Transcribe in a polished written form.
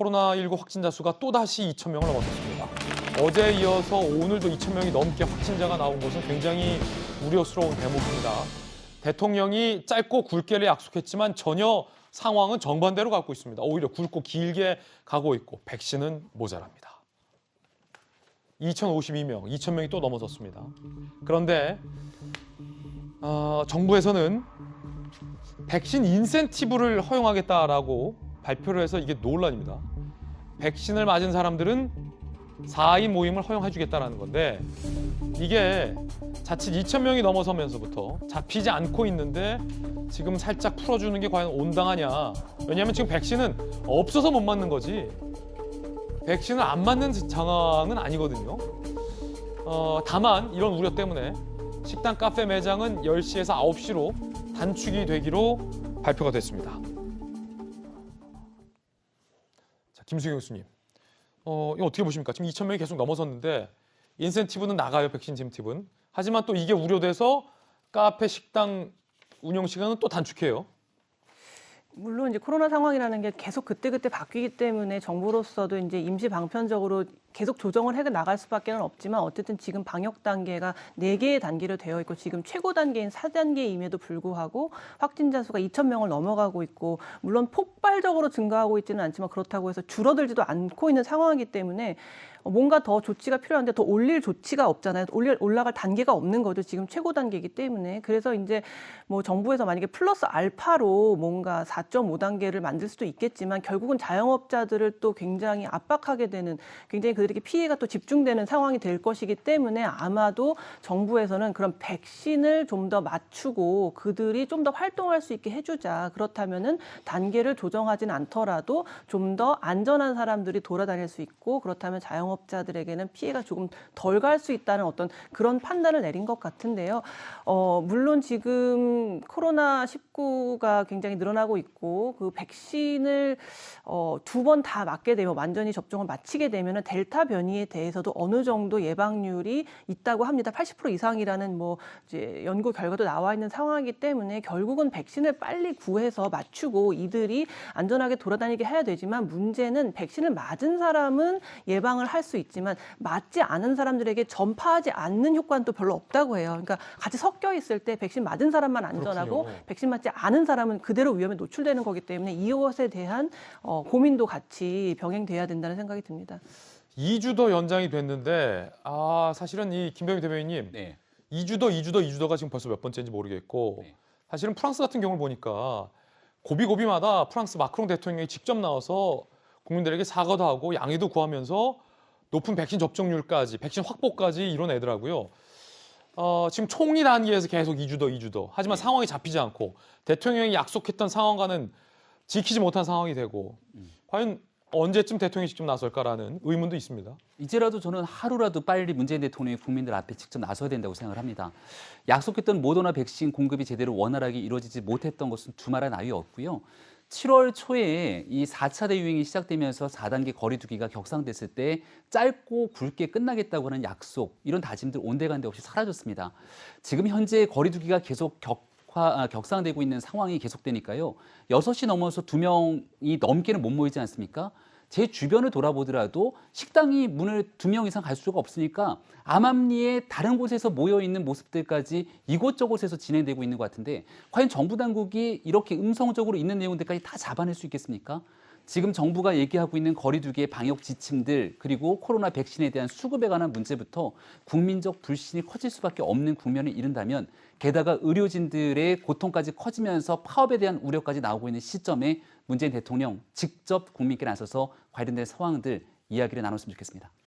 코로나19 확진자 수가 또다시 2,000명을 넘어섰습니다. 어제에 이어서 오늘도 2,000명이 넘게 확진자가 나온 것은 굉장히 우려스러운 대목입니다. 대통령이 짧고 굵게를 약속했지만 전혀 상황은 정반대로 가고 있습니다. 오히려 굵고 길게 가고 있고 백신은 모자랍니다. 2,052명, 2,000명이 또 넘어섰습니다. 그런데 정부에서는 백신 인센티브를 허용하겠다라고 발표를 해서 이게 논란입니다. 백신을 맞은 사람들은 4인 모임을 허용해주겠다는 건데 이게 자칫 2,000명이 넘어서면서부터 잡히지 않고 있는데 지금 살짝 풀어주는 게 과연 온당하냐. 왜냐하면 지금 백신은 없어서 못 맞는 거지 백신을 안 맞는 상황은 아니거든요. 다만 이런 우려 때문에 식당, 카페, 매장은 10시에서 9시로 단축이 되기로 발표가 됐습니다. 자, 김수경 교수님. 이거 어떻게 보십니까? 지금 2,000명이 계속 넘어섰는데 인센티브는 나가요, 백신 인센티브는. 하지만 또 이게 우려돼서 카페, 식당 운영 시간은 또 단축해요. 물론 이제 코로나 상황이라는 게 계속 그때그때 바뀌기 때문에 정부로서도 이제 임시 방편적으로 계속 조정을 해 나갈 수밖에 없지만 어쨌든 지금 방역 단계가 4개의 단계로 되어 있고 지금 최고 단계인 4단계임에도 불구하고 확진자 수가 2,000명을 넘어가고 있고 물론 폭발적으로 증가하고 있지는 않지만 그렇다고 해서 줄어들지도 않고 있는 상황이기 때문에 뭔가 더 조치가 필요한데 더 올릴 조치가 없잖아요. 올라갈 단계가 없는 거죠. 지금 최고 단계이기 때문에. 그래서 이제 뭐 정부에서 만약에 플러스 알파로 뭔가 4.5단계를 만들 수도 있겠지만 결국은 자영업자들을 또 굉장히 압박하게 되는 굉장히 그들에게 피해가 또 집중되는 상황이 될 것이기 때문에 아마도 정부에서는 그런 백신을 좀 더 맞추고 그들이 좀 더 활동할 수 있게 해주자. 그렇다면은 단계를 조정하지는 않더라도 좀 더 안전한 사람들이 돌아다닐 수 있고 그렇다면 자영업자들에게는 피해가 조금 덜 갈 수 있다는 어떤 그런 판단을 내린 것 같은데요. 물론 지금 코로나19가 굉장히 늘어나고 있고 그 백신을 2번 다 맞게 되면 완전히 접종을 마치게 되면 델타 변이에 대해서도 어느 정도 예방률이 있다고 합니다. 80% 이상이라는 뭐 이제 연구 결과도 나와 있는 상황이기 때문에 결국은 백신을 빨리 구해서 맞추고 이들이 안전하게 돌아다니게 해야 되지만 문제는 백신을 맞은 사람은 예방을 할 수 있지만 맞지 않은 사람들에게 전파하지 않는 효과는 또 별로 없다고 해요. 그러니까 같이 섞여 있을 때 백신 맞은 사람만 안전하고 그렇군요. 백신 맞지 않은 사람은 그대로 위험에 노출되는 거기 때문에 이것에 대한 고민도 같이 병행돼야 된다는 생각이 듭니다. 2주 더 연장이 됐는데 사실은 이 김병희 대변인님 네. 2주더가 지금 벌써 몇 번째인지 모르겠고 네. 사실은 프랑스 같은 경우를 보니까 고비고비마다 프랑스 마크롱 대통령이 직접 나와서 국민들에게 사과도 하고 양해도 구하면서 높은 백신 접종률까지 백신 확보까지 이뤄내더라고요. 지금 총리 단계에서 계속 2주 더. 하지만 상황이 잡히지 않고 대통령이 약속했던 상황과는 지키지 못한 상황이 되고 과연 언제쯤 대통령이 직접 나설까라는 의문도 있습니다. 이제라도 저는 하루라도 빨리 문재인 대통령이 국민들 앞에 직접 나서야 된다고 생각을 합니다. 약속했던 모더나 백신 공급이 제대로 원활하게 이루어지지 못했던 것은 두말할 나위 없고요. 7월 초에 이 4차 대유행이 시작되면서 4단계 거리두기가 격상됐을 때 짧고 굵게 끝나겠다고 하는 약속, 이런 다짐들 온데간데 없이 사라졌습니다. 지금 현재 거리두기가 계속 격상되고 있는 상황이 계속되니까요. 6시 넘어서 2명이 넘게는 못 모이지 않습니까? 제 주변을 돌아보더라도 식당이 문을 2명 이상 갈 수가 없으니까 암암리에 다른 곳에서 모여있는 모습들까지 이곳저곳에서 진행되고 있는 것 같은데 과연 정부 당국이 이렇게 음성적으로 있는 내용들까지 다 잡아낼 수 있겠습니까? 지금 정부가 얘기하고 있는 거리두기의 방역 지침들 그리고 코로나 백신에 대한 수급에 관한 문제부터 국민적 불신이 커질 수밖에 없는 국면에 이른다면 게다가 의료진들의 고통까지 커지면서 파업에 대한 우려까지 나오고 있는 시점에 문재인 대통령 직접 국민께 나서서 관련된 상황들 이야기를 나눴으면 좋겠습니다.